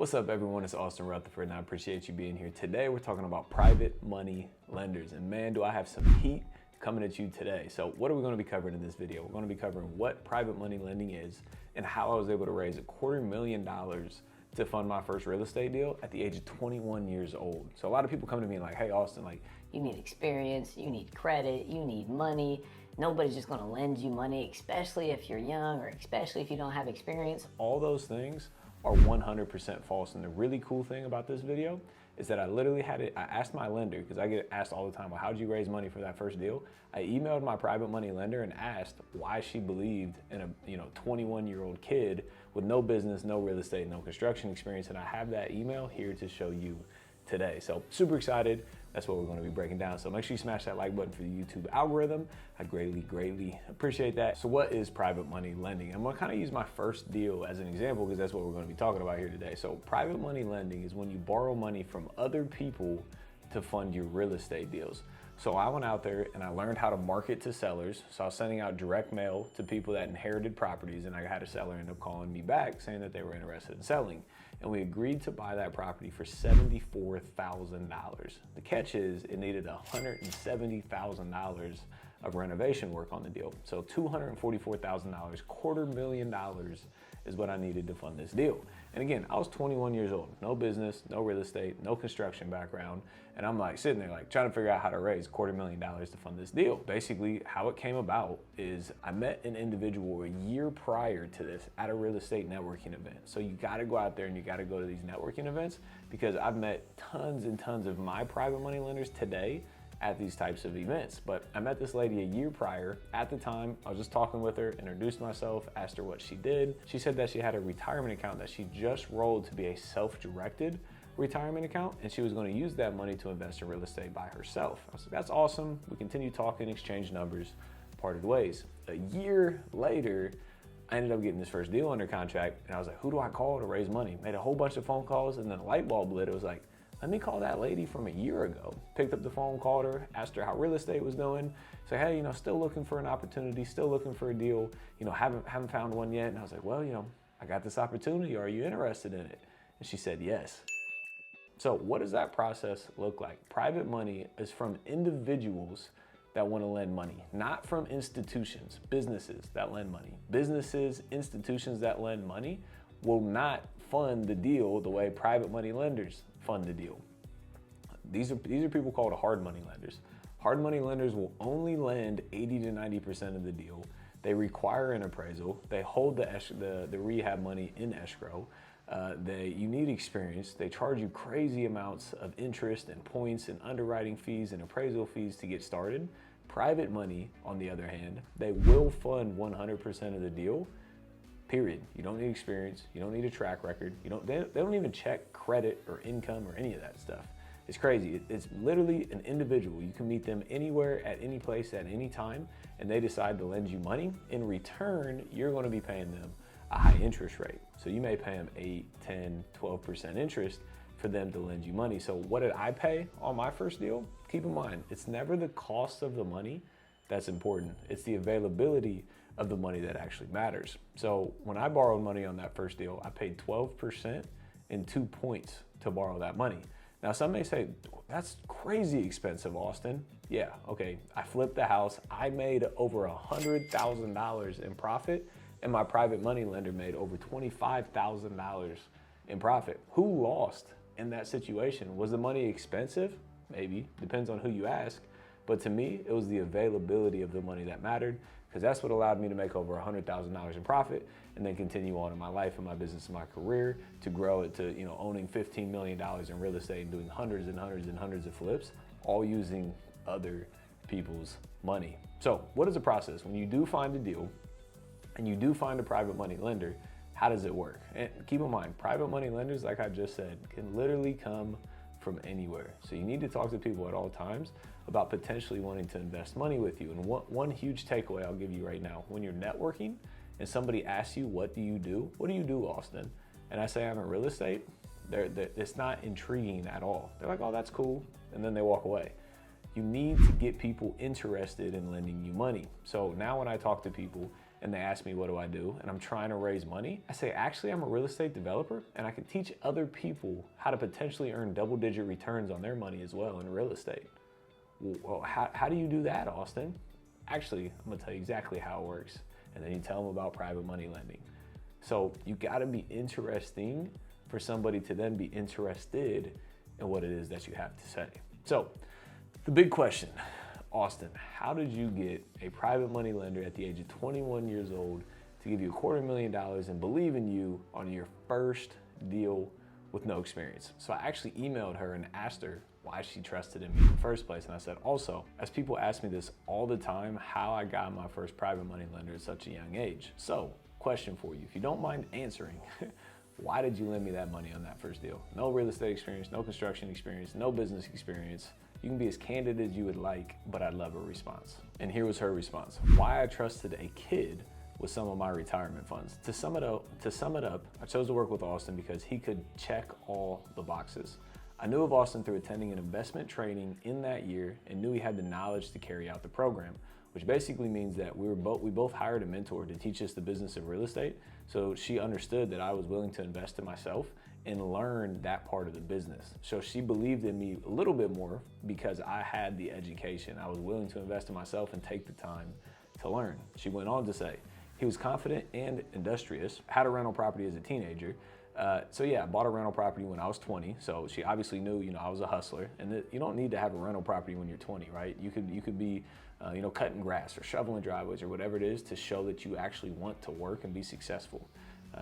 What's up, everyone? It's Austin Rutherford, and I appreciate you being here. Today, we're talking about private money lenders, and man, do I have some heat coming at you today. So what are we going to be covering in this video? We're going to be covering what private money lending is and how I was able to raise $250,000 to fund my first real estate deal at the age of 21 years old. So a lot of people come to me like, hey, Austin, like, you need experience, you need credit, you need money. Nobody's just going to lend you money, especially if you're young or especially if you don't have experience. All those things are 100% false. And the really cool thing about this video is that I literally I asked my lender, because I get asked all the time, well, how'd you raise money for that first deal? I emailed my private money lender and asked why she believed in a 21-year-old kid with no business, no real estate, no construction experience. And I have that email here to show you today. So super excited. That's what we're going to be breaking down. So make sure you smash that like button for the YouTube algorithm. I greatly appreciate that. So what is private money lending? I'm going to kind of use my first deal as an example because that's what we're going to be talking about here today. So private money lending is when you borrow money from other people to fund your real estate deals. So I went out there and I learned how to market to sellers. So I was sending out direct mail to people that inherited properties, and I had a seller end up calling me back saying that they were interested in selling. And we agreed to buy that property for $74,000. The catch is it needed $170,000 of renovation work on the deal. So $244,000, $250,000 is what I needed to fund this deal. And again, I was 21 years old, no business, no real estate, no construction background. And I'm like sitting there like trying to figure out how to raise $250,000 to fund this deal. Basically, how it came about is I met an individual a year prior to this at a real estate networking event. So you gotta go out there and you gotta go to these networking events, because I've met tons and tons of my private money lenders today at these types of events. But I met this lady a year prior. At the time, I was just talking with her, introduced myself, asked her what she did. She said that she had a retirement account that she just rolled to be a self-directed retirement account, and she was going to use that money to invest in real estate by herself. I was like, that's awesome. We continued talking, exchanged numbers, parted ways. A year later, I ended up getting this first deal under contract, and I was like, who do I call to raise money? Made a whole bunch of phone calls, and then a light bulb lit. It was like, let me call that lady from a year ago. Picked up the phone, called her, asked her how real estate was doing. Say, hey, still looking for an opportunity, still looking for a deal, haven't found one yet. And I was like, well, I got this opportunity. Are you interested in it? And she said, yes. So what does that process look like? Private money is from individuals that want to lend money, not from institutions, businesses that lend money. Businesses, institutions that lend money will not fund the deal the way private money lenders fund the deal. These are people called hard money lenders. Hard money lenders will only lend 80 to 90% of the deal. They require an appraisal. They hold the rehab money in escrow. You need experience. They charge you crazy amounts of interest and points and underwriting fees and appraisal fees to get started. Private money, on the other hand, they will fund 100% of the deal. Period. You don't need experience. You don't need a track record. They don't even check credit or income or any of that stuff. It's crazy. It's literally an individual. You can meet them anywhere, at any place, at any time, and they decide to lend you money. In return, you're going to be paying them a high interest rate. So you may pay them 8, 10, 12% interest for them to lend you money. So what did I pay on my first deal? Keep in mind, it's never the cost of the money that's important. It's the availability of the money that actually matters. So when I borrowed money on that first deal, I paid 12% and 2 points to borrow that money. Now some may say, that's crazy expensive, Austin. Yeah, okay, I flipped the house. I made over $100,000 in profit, and my private money lender made over $25,000 in profit. Who lost in that situation? Was the money expensive? Maybe, depends on who you ask. But to me, it was the availability of the money that mattered, because that's what allowed me to make over $100,000 in profit and then continue on in my life and my business and my career to grow it to, owning $15 million in real estate and doing hundreds and hundreds and hundreds of flips, all using other people's money. So what is the process? When you do find a deal and you do find a private money lender, how does it work? And keep in mind, private money lenders, like I just said, can literally come from anywhere. So you need to talk to people at all times about potentially wanting to invest money with you. And one huge takeaway I'll give you right now, when you're networking and somebody asks you, what do you do? What do you do, Austin? And I say, I'm in real estate. It's not intriguing at all. They're like, oh, that's cool. And then they walk away. You need to get people interested in lending you money. So now when I talk to people and they ask me, what do I do? And I'm trying to raise money. I say, actually, I'm a real estate developer and I can teach other people how to potentially earn double-digit returns on their money as well in real estate. Well, how do you do that, Austin? Actually, I'm gonna tell you exactly how it works. And then you tell them about private money lending. So you gotta be interesting for somebody to then be interested in what it is that you have to say. So the big question, Austin, how did you get a private money lender at the age of 21 years old to give you $250,000 and believe in you on your first deal with no experience? So I actually emailed her and asked her why she trusted in me in the first place. And I said, also, as people ask me this all the time, how I got my first private money lender at such a young age. So question for you, if you don't mind answering, why did you lend me that money on that first deal? No real estate experience, no construction experience, no business experience. You can be as candid as you would like, but I'd love a response. And here was her response. Why I trusted a kid with some of my retirement funds. To sum it up, I chose to work with Austin because he could check all the boxes. I knew of Austin through attending an investment training in that year and knew he had the knowledge to carry out the program, which basically means that we both hired a mentor to teach us the business of real estate. So she understood that I was willing to invest in myself and learn that part of the business. So she believed in me a little bit more because I had the education. I was willing to invest in myself and take the time to learn. She went on to say, he was confident and industrious, had a rental property as a teenager. So yeah, I bought a rental property when I was 20. So she obviously knew, I was a hustler, and that you don't need to have a rental property when you're 20, right? You could be, cutting grass or shoveling driveways or whatever it is to show that you actually want to work and be successful.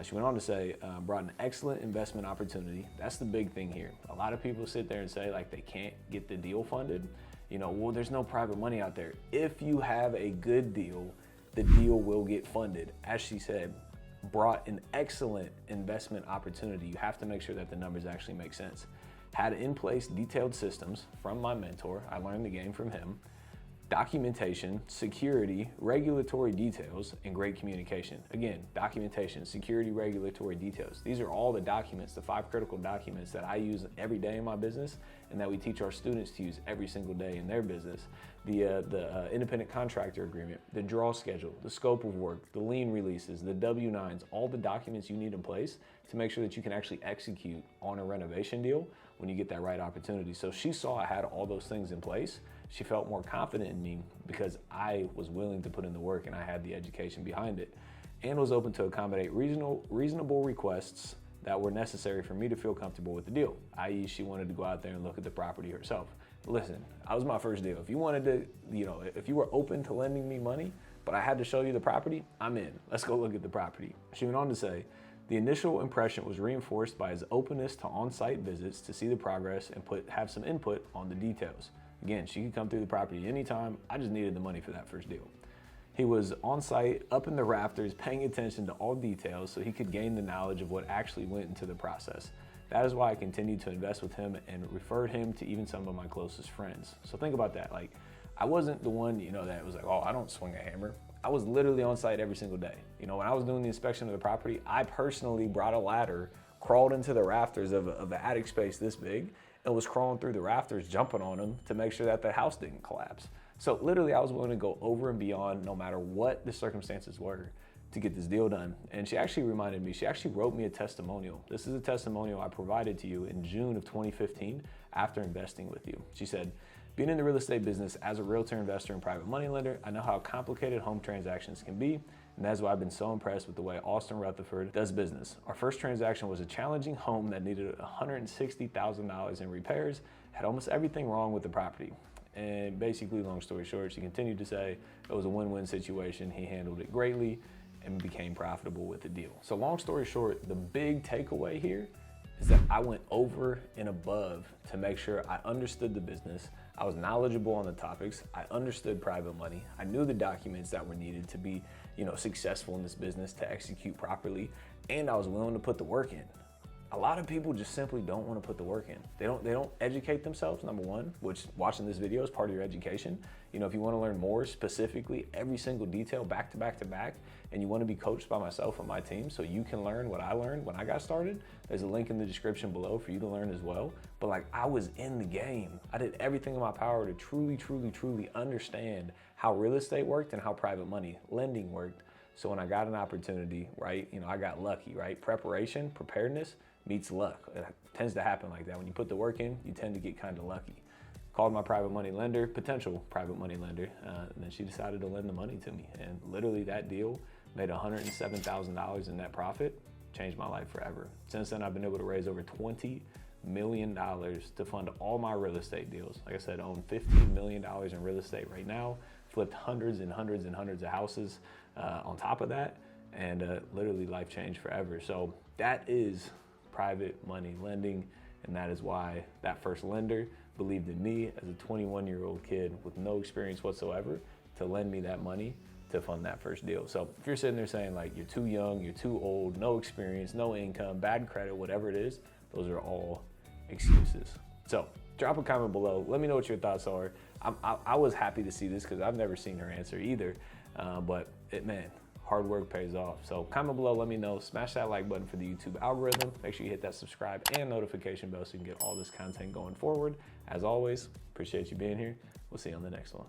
She went on to say, brought an excellent investment opportunity. That's the big thing here. A lot of people sit there and say like they can't get the deal funded. Well, there's no private money out there. If you have a good deal, the deal will get funded. As she said, brought an excellent investment opportunity. You have to make sure that the numbers actually make sense. Had in place detailed systems from my mentor. I learned the game from him. Documentation, security, regulatory details, and great communication. Again, documentation, security, regulatory details. These are all the documents, the 5 critical documents that I use every day in my business and that we teach our students to use every single day in their business. The independent contractor agreement, the draw schedule, the scope of work, the lien releases, the W-9s, all the documents you need in place to make sure that you can actually execute on a renovation deal when you get that right opportunity. So she saw I had all those things in place. She felt more confident in me because I was willing to put in the work and I had the education behind it, and was open to accommodate reasonable requests that were necessary for me to feel comfortable with the deal, i.e. she wanted to go out there and look at the property herself. Listen, I was my first deal. If you wanted to, if you were open to lending me money, but I had to show you the property, I'm in. Let's go look at the property. She went on to say, the initial impression was reinforced by his openness to on-site visits to see the progress and have some input on the details. Again, she could come through the property anytime. I just needed the money for that first deal. He was on site, up in the rafters, paying attention to all details so he could gain the knowledge of what actually went into the process. That is why I continued to invest with him and referred him to even some of my closest friends. So think about that. Like, I wasn't the one, that was like, oh, I don't swing a hammer. I was literally on site every single day. When I was doing the inspection of the property, I personally brought a ladder, crawled into the rafters of an attic space this big, and was crawling through the rafters, jumping on them to make sure that the house didn't collapse. So literally I was willing to go over and beyond no matter what the circumstances were to get this deal done. And she actually reminded me, she actually wrote me a testimonial. This is a testimonial I provided to you in June of 2015 after investing with you. She said, being in the real estate business as a realtor, investor, and private money lender, I know how complicated home transactions can be, and that's why I've been so impressed with the way Austin Rutherford does business. Our first transaction was a challenging home that needed $160,000 in repairs, had almost everything wrong with the property. And basically, long story short, she continued to say it was a win-win situation. He handled it greatly and became profitable with the deal. So long story short, the big takeaway here is that I went over and above to make sure I understood the business. I was knowledgeable on the topics. I understood private money. I knew the documents that were needed to be, successful in this business, to execute properly, and I was willing to put the work in. A lot of people just simply don't want to put the work in. They don't educate themselves, number one, which watching this video is part of your education. If you want to learn more specifically, every single detail back to back to back, and you want to be coached by myself and my team so you can learn what I learned when I got started, there's a link in the description below for you to learn as well. But I was in the game. I did everything in my power to truly understand how real estate worked and how private money lending worked, So when I got an opportunity, right, I got lucky, right? Preparedness meets luck. It tends to happen like that. When you put the work in, you tend to get kind of lucky. Called my private money lender, potential private money lender, and then she decided to lend the money to me. And literally that deal made $107,000 in net profit, changed my life forever. Since then, I've been able to raise over $20 million to fund all my real estate deals. Like I said, I own $15 million in real estate right now, flipped hundreds and hundreds and hundreds of houses on top of that, and literally life changed forever. So that is private money lending, and that is why that first lender believed in me as a 21-year-old kid with no experience whatsoever to lend me that money to fund that first deal. So if you're sitting there saying like you're too young, you're too old, no experience, no income, bad credit, whatever it is, those are all excuses. So drop a comment below. Let me know what your thoughts are. I was happy to see this because I've never seen her answer either, but man, hard work pays off. So comment below, let me know. Smash that like button for the YouTube algorithm. Make sure you hit that subscribe and notification bell so you can get all this content going forward. As always, appreciate you being here. We'll see you on the next one.